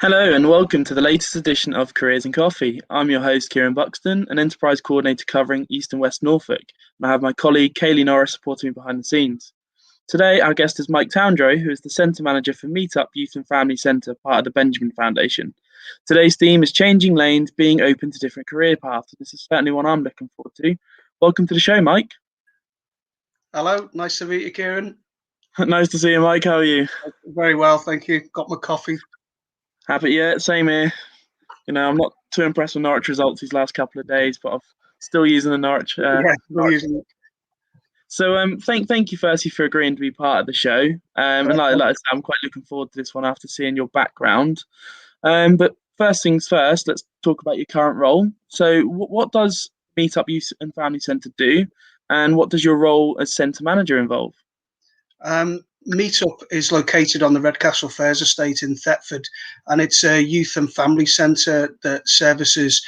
Hello and welcome to the latest edition of Careers in Coffee. I'm your host, Kieran Buxton, an enterprise coordinator covering East and West Norfolk, and I have my colleague Kaylee Norris supporting me behind the scenes. Today, our guest is Mike Towndrow, who is the Centre Manager for Meetup Youth and Family Centre, part of the Benjamin Foundation. Today's theme is changing lanes, being open to different career paths. This is certainly one I'm looking forward to. Welcome to the show, Mike. Hello, nice to meet you, Kieran. Nice to see you, Mike. How are you? Very well, thank you. Got my coffee. Happy? Yeah, same here. I'm not too impressed with Norwich results these last couple of days, but I'm still using the Norwich. Yeah, we're Norwich. using it. So thank you firstly for agreeing to be part of the show. And like I said, I'm quite looking forward to this one after seeing your background. But first things first, let's talk about your current role. So what does Meetup Youth and Family Centre do, and what does your role as centre manager involve? Meetup is located on the Redcastle Fairs estate in Thetford, and it's a youth and family centre that services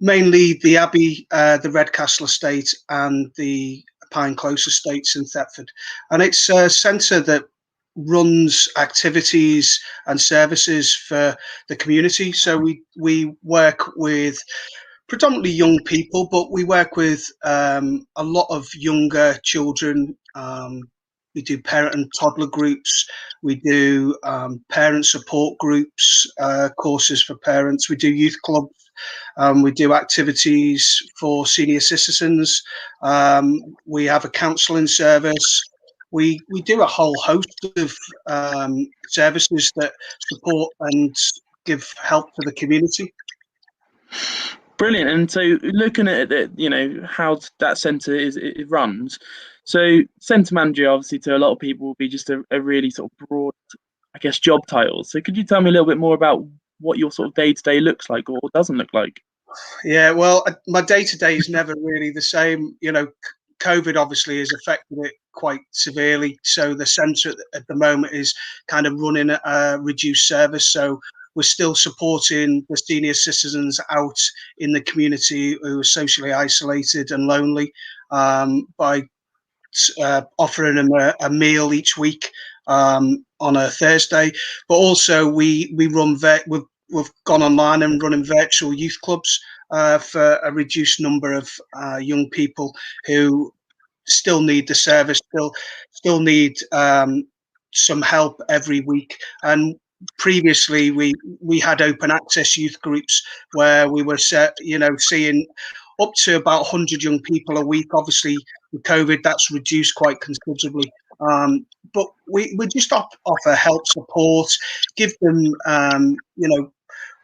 mainly the Abbey, the Redcastle estate, and the Pine Close estates in Thetford. And it's a centre that runs activities and services for the community. So we work with predominantly young people, but we work with a lot of younger children. We do parent and toddler groups. We do parent support groups, courses for parents. We do youth clubs. We do activities for senior citizens. We have a counselling service. We do a whole host of services that support and give help to the community. Brilliant. And so looking at it, how that centre it runs. So centre manager, obviously, to a lot of people will be just a really sort of broad, I guess, job title. So could you tell me a little bit more about what your sort of day-to-day looks like or doesn't look like? Yeah, well, my day-to-day is never really the same. COVID obviously has affected it quite severely. So the centre at the moment is kind of running a reduced service. So we're still supporting the senior citizens out in the community who are socially isolated and lonely by offering them a meal each week on a Thursday. But also we run we've gone online and running virtual youth clubs for a reduced number of young people who still need the service, still need some help every week. And previously we had open access youth groups where we were seeing up to about 100 young people a week. Obviously with COVID that's reduced quite considerably, but we just offer help, support, give them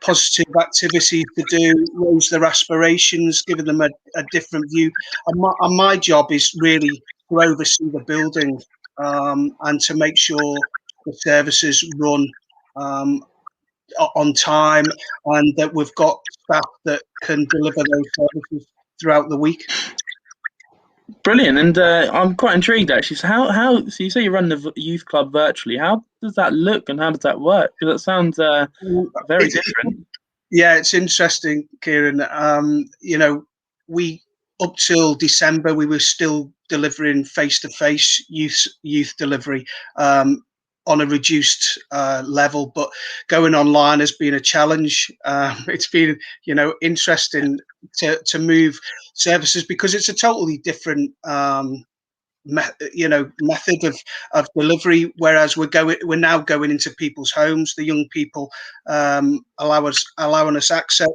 positive activities to do, raise their aspirations, giving them a different view. And my job is really to oversee the building and to make sure the services run on time and that we've got staff that can deliver those services throughout the week. Brilliant. And I'm quite intrigued actually. So so you say you run the youth club virtually. How does that look and how does that work? Because that sounds very different. Yeah, it's interesting, Kieran. We up till December we were still delivering face-to-face youth delivery on a reduced level, but going online has been a challenge. It's been interesting to move services because it's a totally different method of delivery, whereas we're now going into people's homes. The young people allowing us access,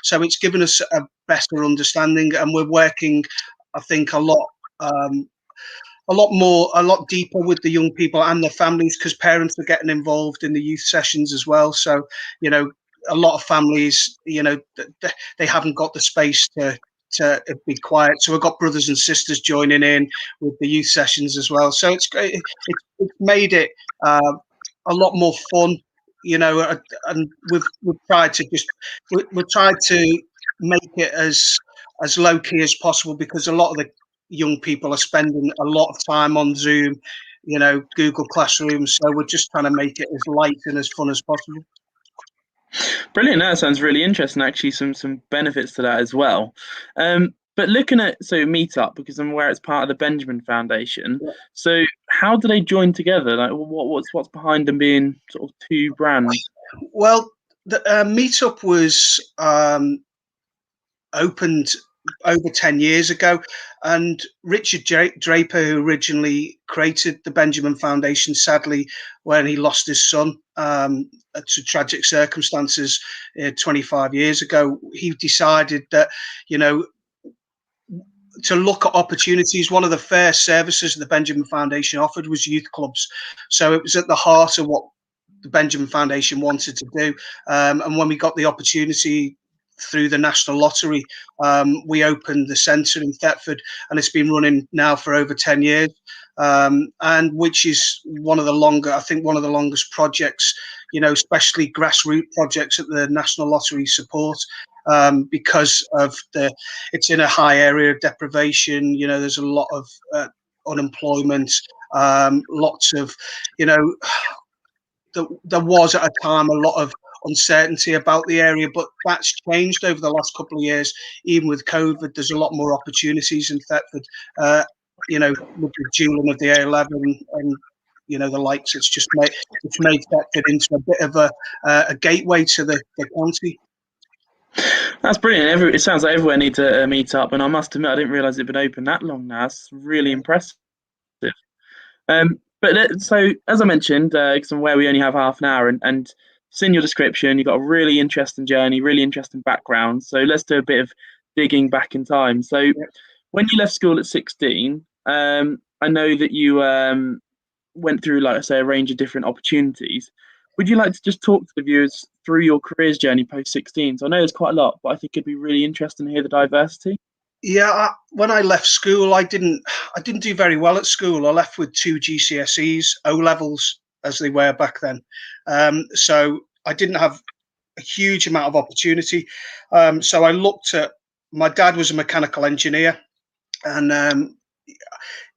so it's given us a better understanding, and we're working, I think, a lot deeper with the young people and their families, because parents are getting involved in the youth sessions as well. So a lot of families, they haven't got the space to be quiet. So we've got brothers and sisters joining in with the youth sessions as well. So it's great. It's made it a lot more fun, and we've tried to make it as low key as possible, because a lot of the young people are spending a lot of time on Zoom, Google Classroom. So we're just trying to make it as light and as fun as possible. Brilliant. That sounds really interesting. Actually, some benefits to that as well. But looking at Meetup, because I'm aware it's part of the Benjamin Foundation. Yeah. So how do they join together? Like, what's behind them being sort of two brands? Well, The meetup was opened over 10 years ago, and Richard Draper, who originally created the Benjamin Foundation, sadly, when he lost his son to tragic circumstances 25 years ago, he decided that, you know, to look at opportunities. One of the first services the Benjamin Foundation offered was youth clubs. So it was at the heart of what the Benjamin Foundation wanted to do. And when we got the opportunity through the National Lottery, we opened the centre in Thetford, and it's been running now for over 10 years. And which is one of the longest projects, you know, especially grassroots projects that the National Lottery support, because of it's in a high area of deprivation. You know, there's a lot of unemployment, lots of, you know, there was at a time a lot of uncertainty about the area, but that's changed over the last couple of years. Even with COVID, there's a lot more opportunities in Thetford. You know, with the dueling of the A11 and you know the likes, it's made Thetford into a bit of a gateway to the county. That's brilliant. It sounds like everywhere needs a meet up, and I must admit I didn't realise it'd been open that long now. It's really impressive. So as I mentioned, because I'm aware we only have half an hour, and seeing your description, you've got a really interesting journey, really interesting background. So let's do a bit of digging back in time. So when you left school at 16, I know that you went through, like I say, a range of different opportunities. Would you like to just talk to the viewers through your careers journey post 16? So I know there's quite a lot, but I think it'd be really interesting to hear the diversity. Yeah, when I left school, I didn't do very well at school. I left with 2 GCSEs, O levels as they were back then. So I didn't have a huge amount of opportunity. So I looked at, my dad was a mechanical engineer, and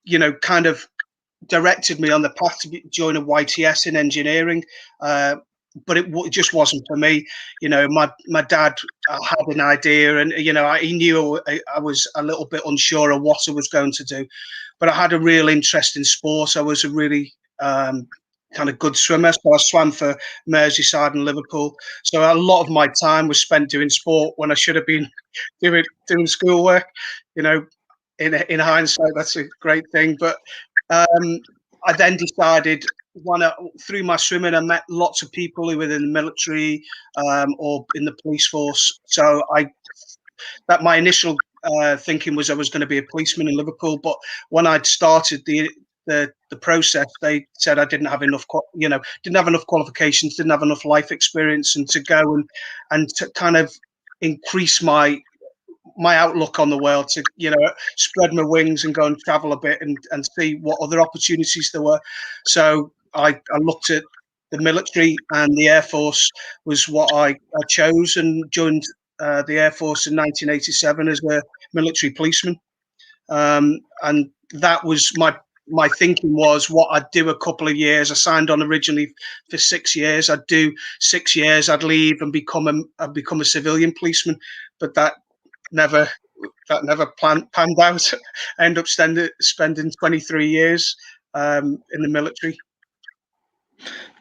you know, kind of directed me on the path to join a YTS in engineering. But it just wasn't for me. You know, my dad had an idea, and you know, he knew I was a little bit unsure of what I was going to do, but I had a real interest in sport. I was a really kind of good swimmer, so I swam for Merseyside and Liverpool. So a lot of my time was spent doing sport when I should have been doing schoolwork. You know, in hindsight, that's a great thing. But I then decided, through my swimming, I met lots of people who were in the military or in the police force. So that my initial thinking was I was going to be a policeman in Liverpool. But when I'd started the process, they said I didn't have enough, didn't have enough qualifications, didn't have enough life experience, and to go and to kind of increase my outlook on the world, to, you know, spread my wings and go and travel a bit and see what other opportunities there were. So I looked at the military, and the Air Force was what I chose, and joined the Air Force in 1987 as a military policeman. And that was my thinking was what I'd do a couple of years. I signed on originally for 6 years. I'd do 6 years, I'd leave and become a civilian policeman, but that never panned out. I ended up spending 23 years in the military.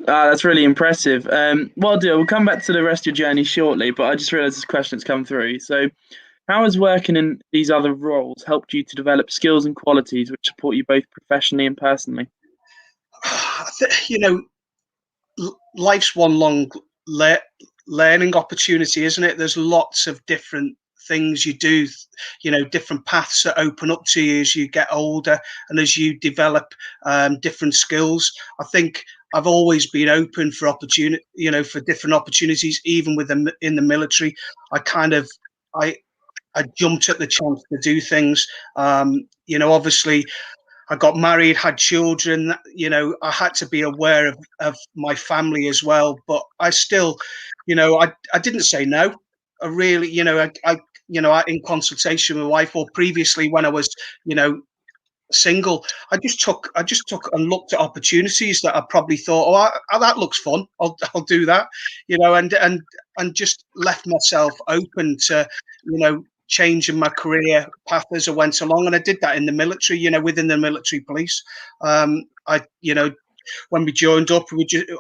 That's really impressive. What I'll do, we'll come back to the rest of your journey shortly, but I just realised this question's come through. So how has working in these other roles helped you to develop skills and qualities which support you both professionally and personally? You know, life's one long learning opportunity, isn't it? There's lots of different things you do, you know, different paths that open up to you as you get older and as you develop different skills. I think I've always been open for opportunity, you know, for different opportunities. Even with them in the military, I jumped at the chance to do things. You know, obviously I got married, had children. You know, I had to be aware of my family as well. But I still, you know, I didn't say no. I really, you know, I in consultation with my wife, or previously when I was, you know, single, I just took and looked at opportunities that I probably thought, oh, that looks fun. I'll do that, you know, and just left myself open to, you know, changing my career path as I went along. And I did that in the military, you know, within the military police. You know, when we joined up,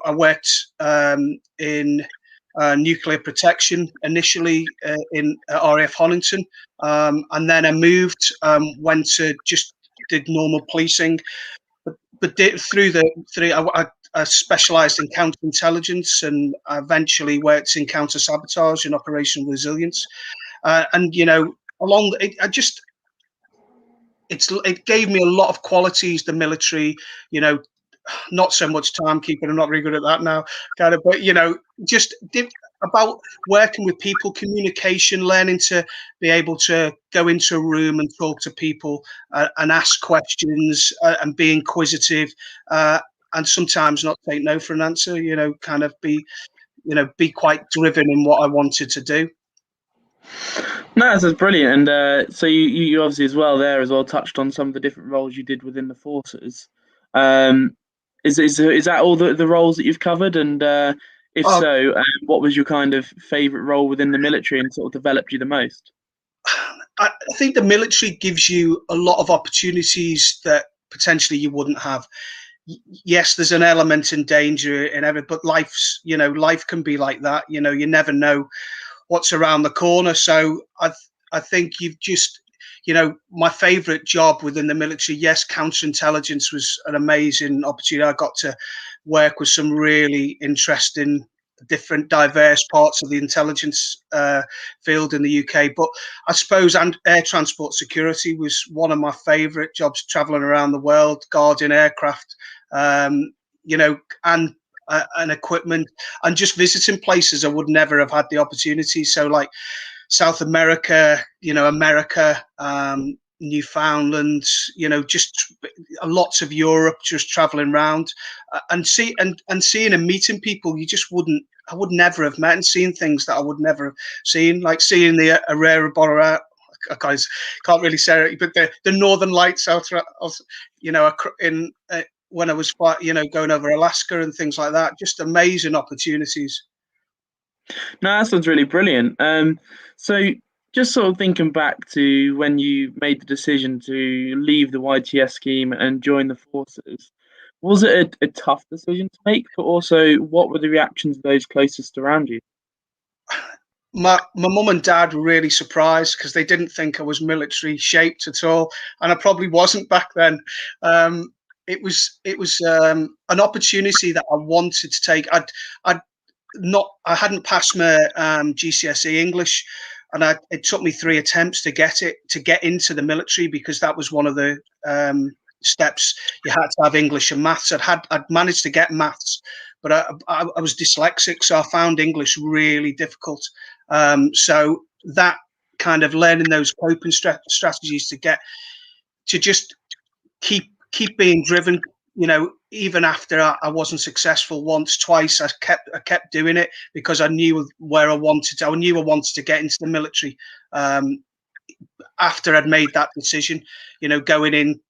I worked in nuclear protection initially in RAF Honington, and then I moved, went to just did normal policing, but I specialised in counterintelligence and eventually worked in counter sabotage and operational resilience, and along it gave me a lot of qualities, the military, not so much timekeeping. I'm not very good at that now, kind of, but just about working with people, communication, learning to be able to go into a room and talk to people and ask questions and be inquisitive, and sometimes not take no for an answer. Kind of be quite driven in what I wanted to do. No, that's brilliant. And so you obviously as well touched on some of the different roles you did within the forces. Is that all the roles that you've covered? And if so, what was your kind of favourite role within the military and sort of developed you the most? I think the military gives you a lot of opportunities that potentially you wouldn't have. Yes, there's an element in danger in every, but life can be like that. You never know what's around the corner. So I think you've just, my favorite job within the military, yes, counterintelligence was an amazing opportunity. I got to work with some really interesting, different, diverse parts of the intelligence field in the UK. But I suppose air transport security was one of my favorite jobs, traveling around the world, guarding aircraft, and equipment, and just visiting places I would never have had the opportunity. So like South America, America, Newfoundland, just lots of Europe, just traveling around and seeing and meeting people I would never have met, and seeing things that I would never have seen, like seeing the Aurora Borealis. Guys, can't really say it, but the Northern Lights out, in when I was, going over Alaska and things like that. Just amazing opportunities. No, that sounds really brilliant. So just sort of thinking back to when you made the decision to leave the YTS scheme and join the forces, was it a tough decision to make? But also, what were the reactions of those closest around you? My mum and dad were really surprised because they didn't think I was military shaped at all, and I probably wasn't back then. It was an opportunity that I wanted to take. I hadn't passed my GCSE English, and it took me 3 attempts to get into the military, because that was one of the steps. You had to have English and maths. I'd managed to get maths, but I was dyslexic, so I found English really difficult. So that kind of learning those coping strategies to just keep being driven, even after I wasn't successful once, twice, I kept doing it, because I knew where I wanted to. I knew I wanted to get into the military. After I'd made that decision, going in,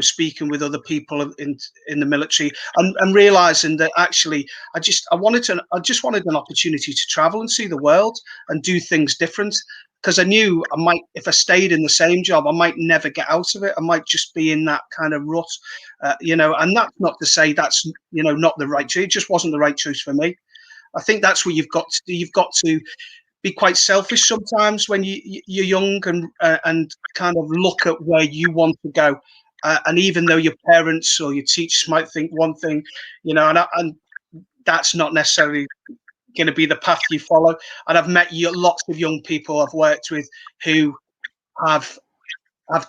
speaking with other people in the military, and realizing that actually I just wanted an opportunity to travel and see the world and do things different. Because I knew I might, if I stayed in the same job, I might never get out of it. I might just be in that kind of rut, and that's not to say that's, not the right choice. It just wasn't the right choice for me. I think that's what you've got to do. You've got to be quite selfish sometimes when you're young, and kind of look at where you want to go. And even though your parents or your teachers might think one thing, and that's not necessarily going to be the path you follow. And I've met lots of young people I've worked with who have had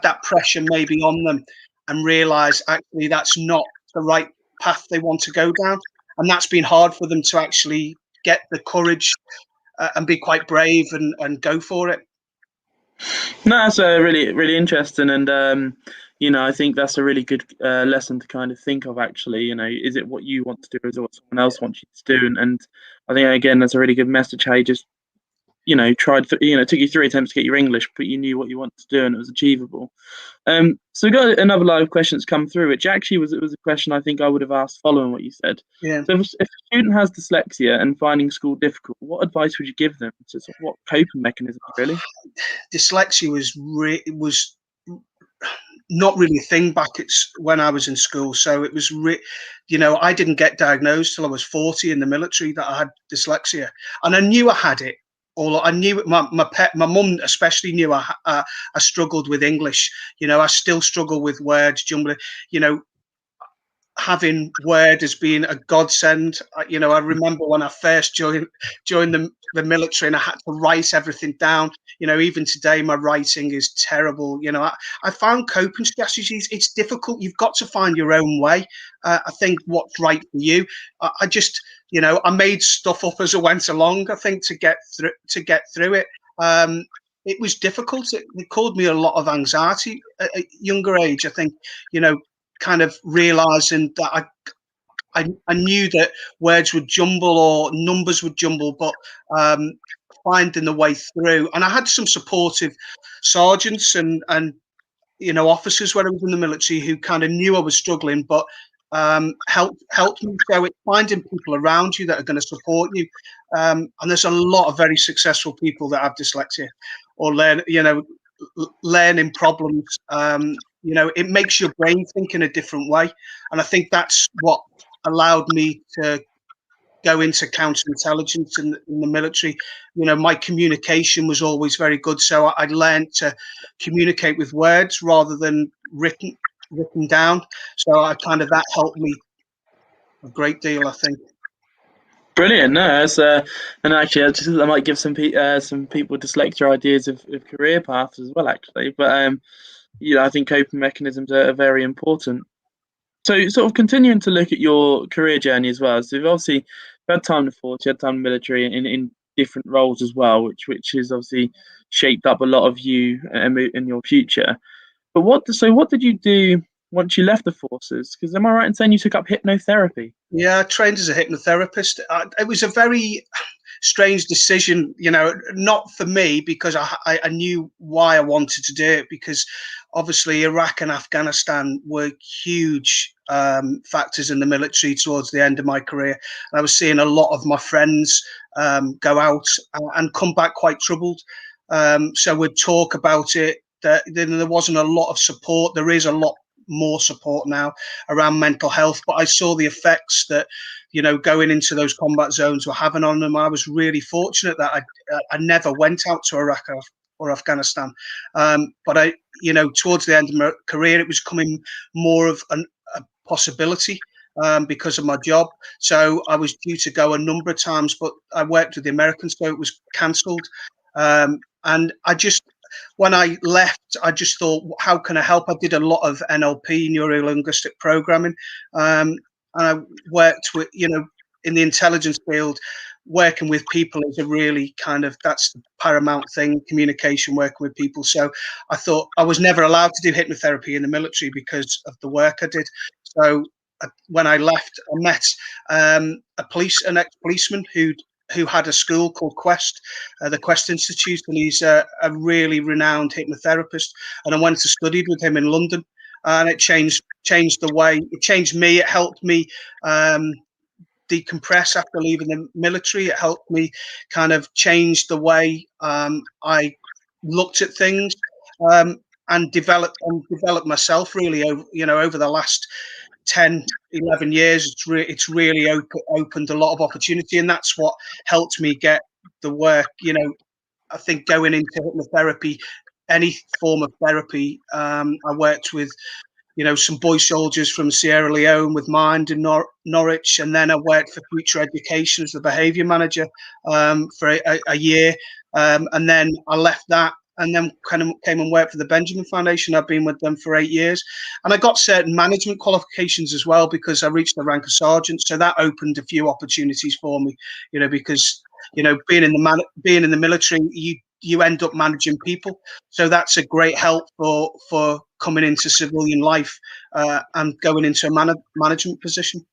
that pressure maybe on them, and realize actually that's not the right path they want to go down, and that's been hard for them to actually get the courage and be quite brave and go for it. No, that's really, really interesting, and I think that's a really good lesson to kind of think of. Actually, is it what you want to do, or is it what someone else wants you to do? And I think again, that's a really good message. How you just, tried for, it took you 3 attempts to get your English, but you knew what you wanted to do, and it was achievable. So we got another live question that's come through, which actually was a question I think I would have asked following what you said. Yeah. So if a student has dyslexia and finding school difficult, what advice would you give them? So what coping mechanisms, really? Dyslexia was not really a thing back when I was in school. So it was, I didn't get diagnosed till I was 40 in the military that I had dyslexia, and I knew I had it. Or I knew it, my mum especially knew I struggled with English. I still struggle with words jumbling. Having Word as being a godsend. I remember when I first joined the military and I had to write everything down. Even today my writing is terrible. I found coping strategies. It's difficult. You've got to find your own way. I think what's right for you. I just, I made stuff up as I went along. I think to get through it. It was difficult. It caused me a lot of anxiety at a younger age. I think, kind of realizing that I knew that words would jumble or numbers would jumble, but finding the way through. And I had some supportive sergeants and officers when I was in the military who kind of knew I was struggling, but helped me. So it's finding people around you that are going to support you. And there's a lot of very successful people that have dyslexia or learning problems. It makes your brain think in a different way. And I think that's what allowed me to go into counterintelligence in the military. My communication was always very good. So I learned to communicate with words rather than written down. So that helped me a great deal, I think. Brilliant. No, and actually, I might give some people dyslexia ideas of career paths as well, actually. But I think coping mechanisms are very important. So, sort of continuing to look at your career journey as well. So, you've obviously had time in the force, you had time in the military in different roles as well, which has obviously shaped up a lot of you in your future. But what did you do once you left the forces? Because am I right in saying you took up hypnotherapy? Yeah, I trained as a hypnotherapist. It was a very strange decision, not for me, because I knew why I wanted to do it, because obviously Iraq and Afghanistan were huge factors in the military towards the end of my career. And I was seeing a lot of my friends go out and come back quite troubled. So we'd talk about it. There wasn't a lot of support. There is a lot more support now around mental health, but I saw the effects that going into those combat zones were having on them. I was really fortunate that I never went out to Iraq or Afghanistan, but I towards the end of my career it was becoming more of a possibility because of my job. So I was due to go a number of times, but I worked with the Americans, so it was cancelled. And when I left, I just thought, how can I help? I did a lot of NLP, neuro-linguistic programming. And I worked with, in the intelligence field, working with people is a really that's the paramount thing, communication, working with people. So I thought I was never allowed to do hypnotherapy in the military because of the work I did. So when I left, I met an ex-policeman who had a school called Quest, the Quest Institute, and he's a really renowned hypnotherapist. And I went to study with him in London, and it changed the way. It changed me. It helped me decompress after leaving the military. It helped me kind of change the way I looked at things and develop myself really over the last 10, 11 years. It's really opened a lot of opportunity, and that's what helped me get the work. I think going into hypnotherapy, any form of therapy, I worked with some boy soldiers from Sierra Leone with Mind in Norwich, and then I worked for Future Education as the behaviour manager for a year, and then I left that and then kind of came and worked for the Benjamin Foundation. I've been with them for 8 years, and I got certain management qualifications as well because I reached the rank of sergeant. So that opened a few opportunities for me, because being in the military, you end up managing people. So that's a great help for coming into civilian life and going into a management position.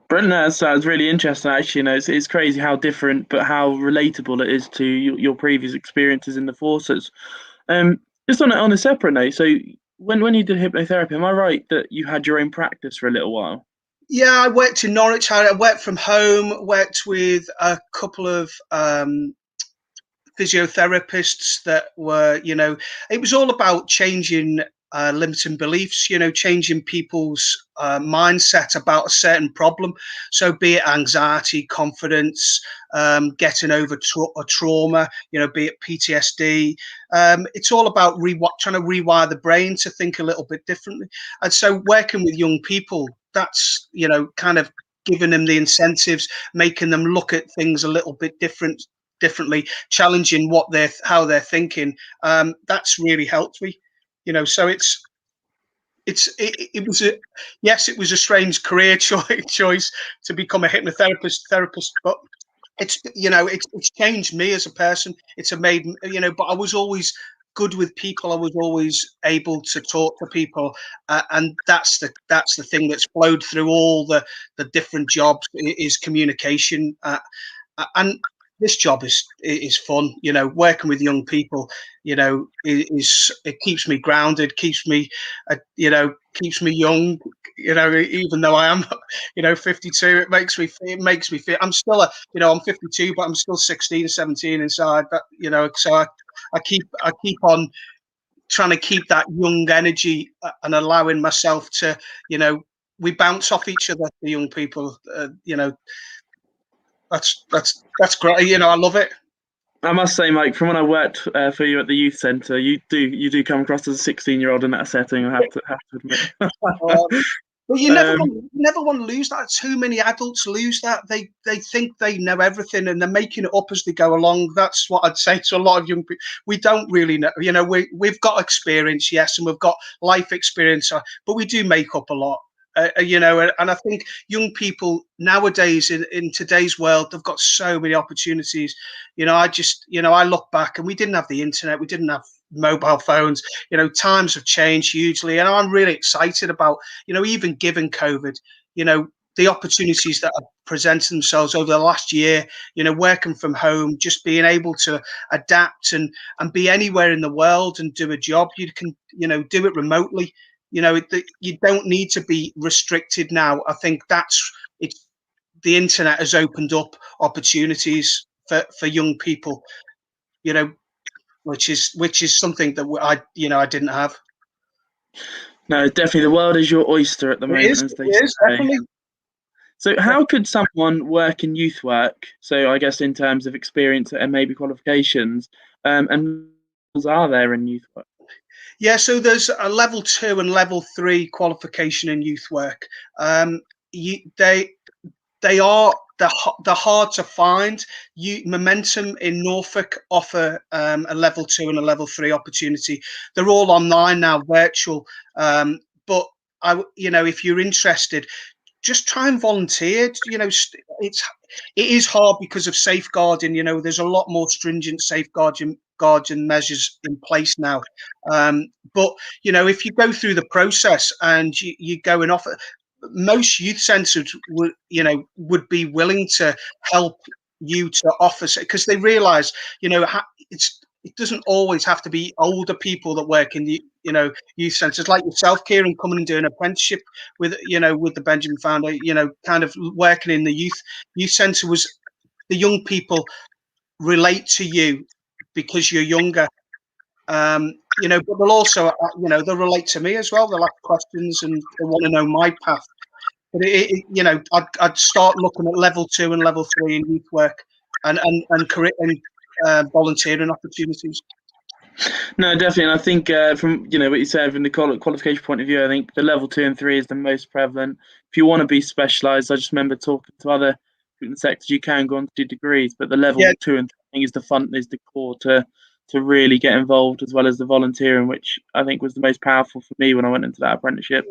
Brendan, that sounds really interesting. Actually, it's crazy how different, but how relatable it is to your previous experiences in the forces. Just on a separate note, so when you did hypnotherapy, am I right that you had your own practice for a little while? Yeah, I worked in Norwich. I worked from home. Worked with a couple of physiotherapists that were, it was all about changing limiting beliefs, changing people's mindset about a certain problem. So be it anxiety, confidence, getting over a trauma, be it PTSD. It's all about trying to rewire the brain to think a little bit differently. And so working with young people, that's, kind of giving them the incentives, making them look at things a little bit differently, challenging how they're thinking. That's really helped me. So it was it was a strange career choice to become a therapist, but it's changed me as a person. It's made, but I was always good with people. I was always able to talk to people, and that's the thing that's flowed through all the different jobs is communication, and this job is fun. Working with young people, it keeps me grounded, keeps me young. Even though I am, 52, it makes me feel I'm still I'm 52, but I'm still 16, 17 inside. But so I keep on trying to keep that young energy, and allowing myself to, we bounce off each other, the young people. That's great. I love it. I must say, Mike, from when I worked for you at the youth centre, you do come across as a 16-year-old in that setting. I have to admit. But you never want to lose that. Too many adults lose that. They think they know everything, and they're making it up as they go along. That's what I'd say to a lot of young people. We don't really know. We've got experience, yes, and we've got life experience, but we do make up a lot. And I think young people nowadays in today's world, they've got so many opportunities. I look back, and we didn't have the internet, we didn't have mobile phones. Times have changed hugely, and I'm really excited about, even given COVID, the opportunities that have presented themselves over the last year. Working from home, just being able to adapt and be anywhere in the world and do a job. You can, do it remotely. You don't need to be restricted now. I think it's the internet has opened up opportunities for young people, which is something that I didn't have. No, definitely, the world is your oyster at the moment, as they say. Definitely. So how could someone work in youth work? So I guess in terms of experience and maybe qualifications, and are there in youth work? Yeah, so there's a level 2 and level 3 qualification in youth work. They're hard to find. Momentum in Norfolk offer a level 2 and a level 3 opportunity. They're all online now, virtual. But if you're interested, just try and volunteer. It is hard because of safeguarding. There's a lot more stringent safeguarding measures in place now. But if you go through the process and you go and offer, most youth centres would be willing to help you to offer, because they realise it doesn't always have to be older people that work in the youth centres, like yourself, Kieran, coming and doing an apprenticeship with the Benjamin Founder, kind of working in the youth centre. Was the young people relate to you because you're younger, but they'll also they'll relate to me as well. They'll ask questions and they want to know my path. But I'd start looking at level 2 and level 3 in youth work and career and volunteering opportunities. No, definitely. And I think from what you said, from the qualification point of view, I think the level 2 and 3 is the most prevalent. If you want to be specialised, I just remember talking to other people in the sectors, you can go on to do degrees, but the level 2 and 3 is the core to really get involved, as well as the volunteering, which I think was the most powerful for me when I went into that apprenticeship.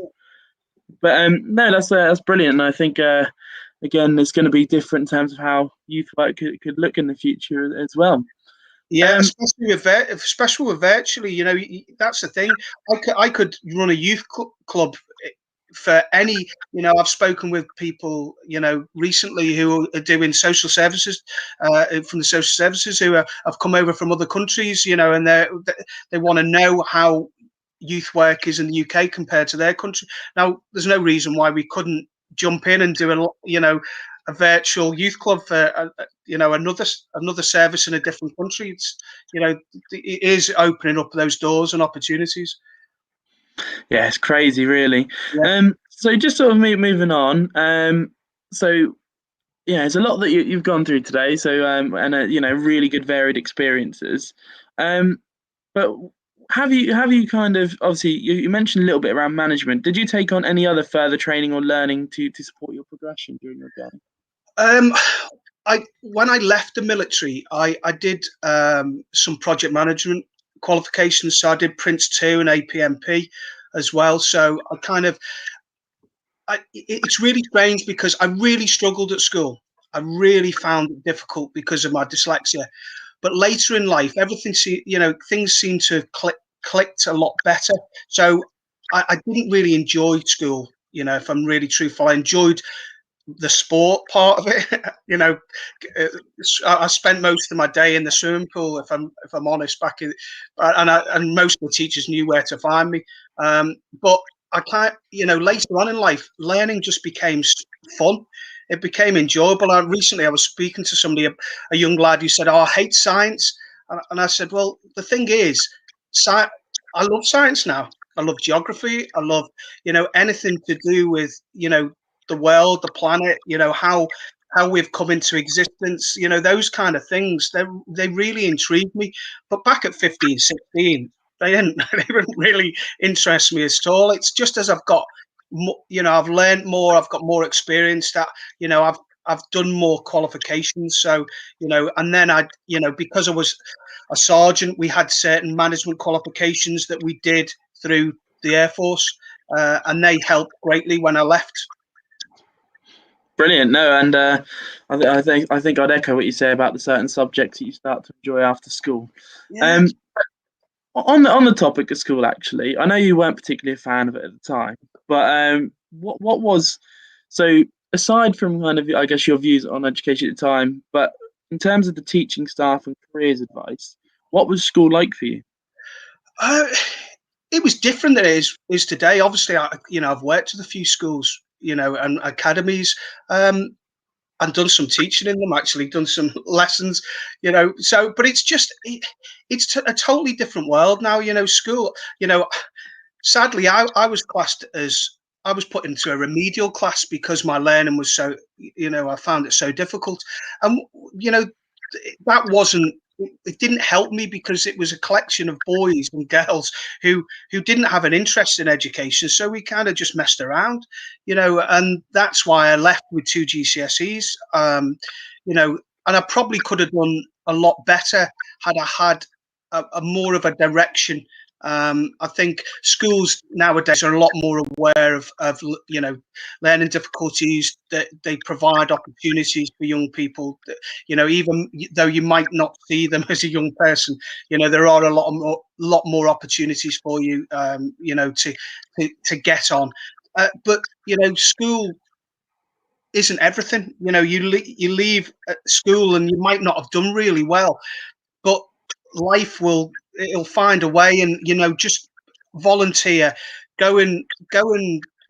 But no, that's brilliant. And I think again, there's going to be different in terms of how youth work could look in the future as well. Yeah, especially with virtually, that's the thing. I could run a youth club for any, I've spoken with people, recently who are doing social services, from the social services, who have come over from other countries, and they want to know how youth work is in the UK compared to their country. Now, there's no reason why we couldn't jump in and do a virtual youth club for another service in a different country. It is opening up those doors and opportunities. Yeah, it's crazy, really. Yeah. So just sort of moving on. So yeah, there's a lot that you've gone through today. So and really good varied experiences. Um, but have you kind of obviously you mentioned a little bit around management. Did you take on any other further training or learning to support your progression during your journey? Um, when I left the military, I did some project management qualifications. So I did Prince 2 and APMP as well. So I kind of it's really strange because I really struggled at school. I really found it difficult because of my dyslexia. But later in life, things seem to clicked a lot better. So I didn't really enjoy school. If I'm really truthful, I enjoyed the sport part of it. Uh, I spent most of my day in the swimming pool. If I'm honest, and most of the teachers knew where to find me. But I can't. Later on in life, learning just became fun. It became enjoyable. Recently I was speaking to somebody, a young lad who said, "Oh, I hate science," and I said, "Well, the thing is, I love science now. I love geography. I love anything to do with the world, the planet, how we've come into existence, those kind of things. They really intrigue me. But back at 15, 16, they didn't they didn't really interest me at all. It's just as I've got I've learned more, I've got more experience, that I've done more qualifications. So, and then because I was a sergeant, we had certain management qualifications that we did through the Air Force, and they helped greatly when I left. Brilliant. No, and I think I'd echo what you say about the certain subjects that you start to enjoy after school. Yeah. Um, on the topic of school, actually, I know you weren't particularly a fan of it at the time, but what was so aside from kind of I guess your views on education at the time, but in terms of the teaching staff and careers advice, what was school like for you? Uh, it was different than it is today. Obviously, I've worked at a few schools, and academies, and done some teaching in them. Actually, done some lessons, So, but it's a totally different world now. School. Sadly, I was classed as I was put into a remedial class because my learning was so, I found it so difficult, and you know that wasn't it didn't help me because it was a collection of boys and girls who didn't have an interest in education, so we kind of just messed around, and that's why I left with 2 GCSEs. And I probably could have done a lot better had I had a more of a direction. I think schools nowadays are a lot more aware of learning difficulties, that they provide opportunities for young people. Even though you might not see them as a young person, there are a lot more opportunities for you, to get on. But school isn't everything. You leave at school and you might not have done really well, but it'll find a way, and just volunteer, go and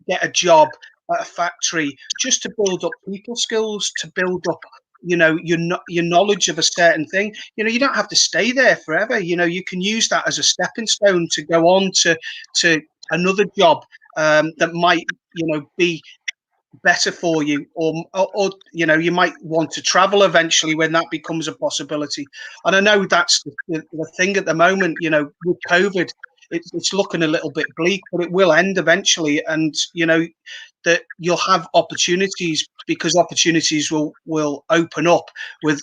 get a job at a factory, just to build up people skills, to build up your knowledge of a certain thing. You don't have to stay there forever. You can use that as a stepping stone to go on to another job, that might be better for you, or you might want to travel eventually when that becomes a possibility. And I know that's the thing at the moment, with COVID, it's looking a little bit bleak, but it will end eventually, and that you'll have opportunities, because opportunities will open up with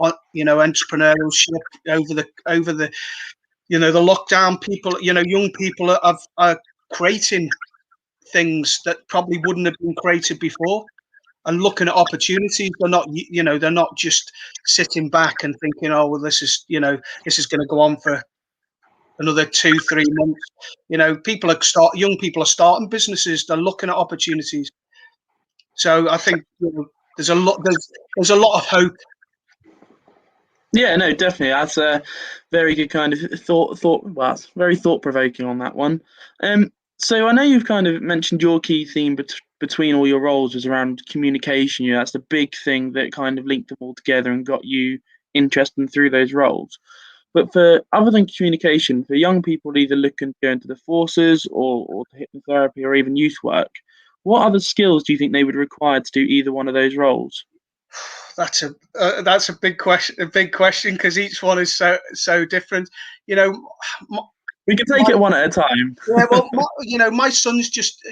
entrepreneurship over the the lockdown. People, young people are creating things that probably wouldn't have been created before, and looking at opportunities. They're not just sitting back and thinking, oh well, this is going to go on for another 2-3 months. Young people are starting businesses. They're looking at opportunities. So I think there's a lot of hope. Yeah, no, definitely. That's a very good kind of thought. Well, it's very thought provoking on that one. So I know you've kind of mentioned your key theme between all your roles was around communication. That's the big thing that kind of linked them all together and got you interested through those roles. But for other than communication, for young people either looking to go into the forces or to hypnotherapy or even youth work, what other skills do you think they would require to do either one of those roles? That's a big question. A big question because each one is so different. You know, my, We can take my it one at a time. yeah. Well, my son's just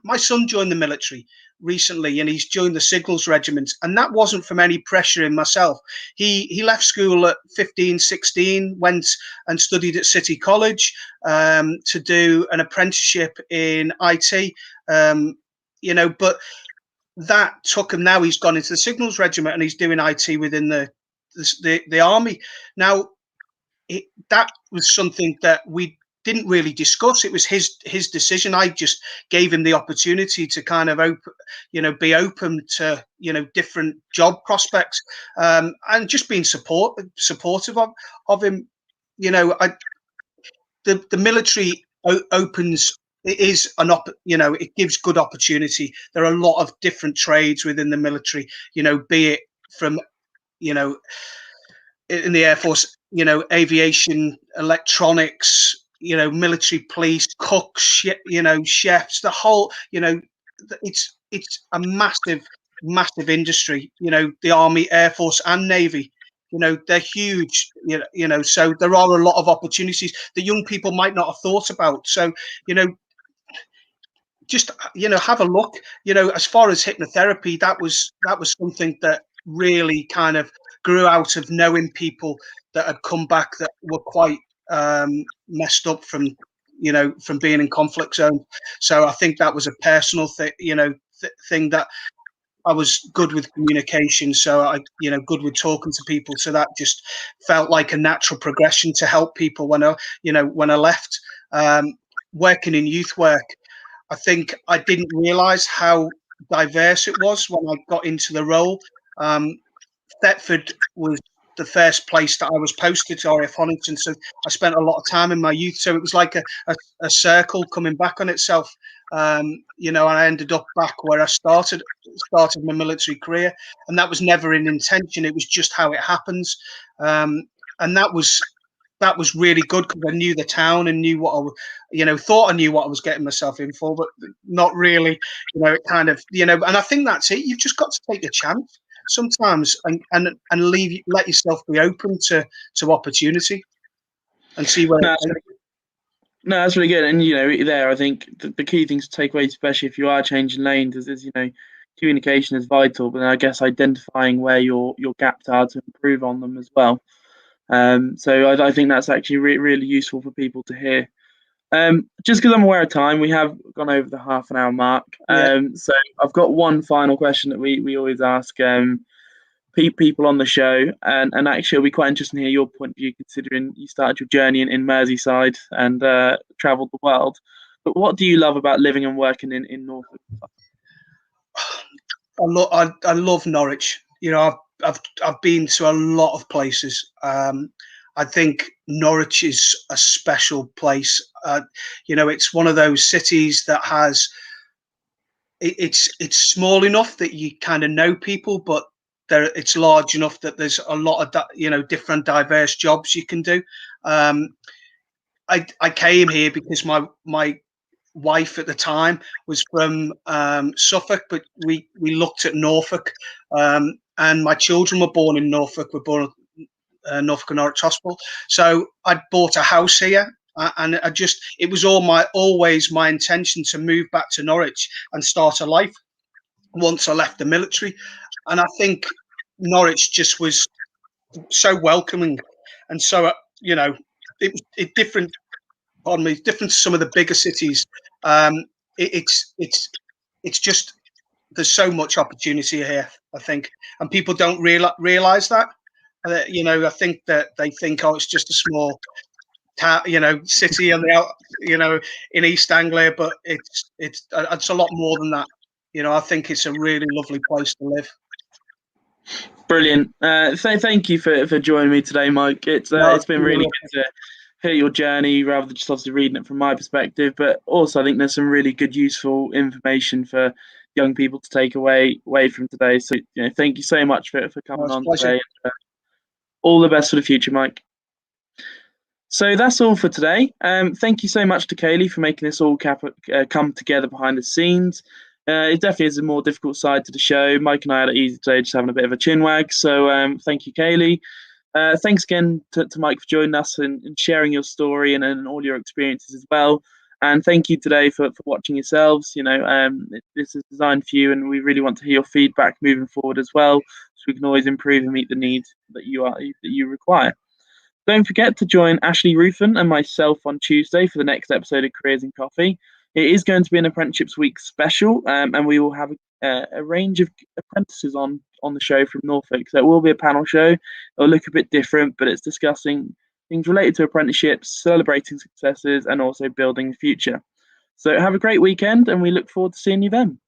my son joined the military recently, and he's joined the Signals Regiment, and that wasn't from any pressure in myself. He left school at 15, 16, went and studied at City College to do an apprenticeship in IT. But that took him. Now he's gone into the Signals Regiment and he's doing IT within the army. Now that was something that we didn't really discuss. It was his decision. I just gave him the opportunity to kind of be open to different job prospects, and just being supportive of him. The military opens. It is it gives good opportunity. There are a lot of different trades within the military, be it from, in the Air Force, aviation, electronics, military police, cooks, chefs, the whole, it's a massive industry, the Army, Air Force and Navy. They're huge, so there are a lot of opportunities that young people might not have thought about. So, just have a look. As far as hypnotherapy, that was something that really kind of grew out of knowing people that had come back that were quite messed up from being in conflict zones. So I think that was a personal thing that I was good with communication, so I good with talking to people, so that just felt like a natural progression to help people when I left. Working in youth work, I think I didn't realise how diverse it was when I got into the role. Thetford was the first place that I was posted to, RAF Honington, so I spent a lot of time in my youth. So it was like a circle coming back on itself. And I ended up back where I started my military career, and that was never an intention. It was just how it happens, and that was really good because I knew the town and knew what thought I knew what I was getting myself in for, but not really. It kind of, and I think that's it. You've just got to take a chance sometimes and let yourself be open to opportunity and see where No, it's going. no, that's really good. And there, I think the key things to take away, especially if you are changing lanes, is communication is vital. But then I guess identifying where your gaps are to improve on them as well. So I think that's actually really useful for people to hear. Just because I'm aware of time, we have gone over the half an hour mark. Yeah. So I've got one final question that we always ask people on the show, and actually it'll be quite interesting to hear your point of view, considering you started your journey in Merseyside and travelled the world. But what do you love about living and working in Norfolk? I love Norwich. I've been to a lot of places. I think Norwich is a special place. It's one of those cities that has. It's small enough that you kind of know people, but it's large enough that there's a lot of different diverse jobs you can do. I came here because my wife at the time was from Suffolk, but we looked at Norfolk, and my children were born in Norfolk. Were born at Norfolk and Norwich Hospital, so I bought a house here. And it was always my intention to move back to Norwich and start a life once I left the military. And I think Norwich just was so welcoming, and so it different. Pardon me, different to some of the bigger cities. It's just there's so much opportunity here, I think, and people don't realize that. I think that they think, oh, it's just a small city on the out, in East Anglia, but it's a lot more than that. I think it's a really lovely place to live. Brilliant. Thank you for joining me today, Mike. It's been really good to hear your journey rather than just obviously reading it from my perspective, but also I think there's some really good, useful information for young people to take away from today. So thank you so much for coming on today. All the best for the future, Mike. So that's all for today. Thank you so much to Kaylee for making this all come together behind the scenes. It definitely is a more difficult side to the show. Mike and I had it easy today, just having a bit of a chin wag. So thank you, Kaylee. Thanks again to Mike for joining us and sharing your story and all your experiences as well. And thank you today for watching yourselves. This is designed for you, and we really want to hear your feedback moving forward as well, so we can always improve and meet the needs that you require. Don't forget to join Ashley Ruffin and myself on Tuesday for the next episode of Careers in Coffee. It is going to be an Apprenticeships Week special, and we will have a range of apprentices on the show from Norfolk. So it will be a panel show. It will look a bit different, but it's discussing things related to apprenticeships, celebrating successes, and also building the future. So have a great weekend, and we look forward to seeing you then.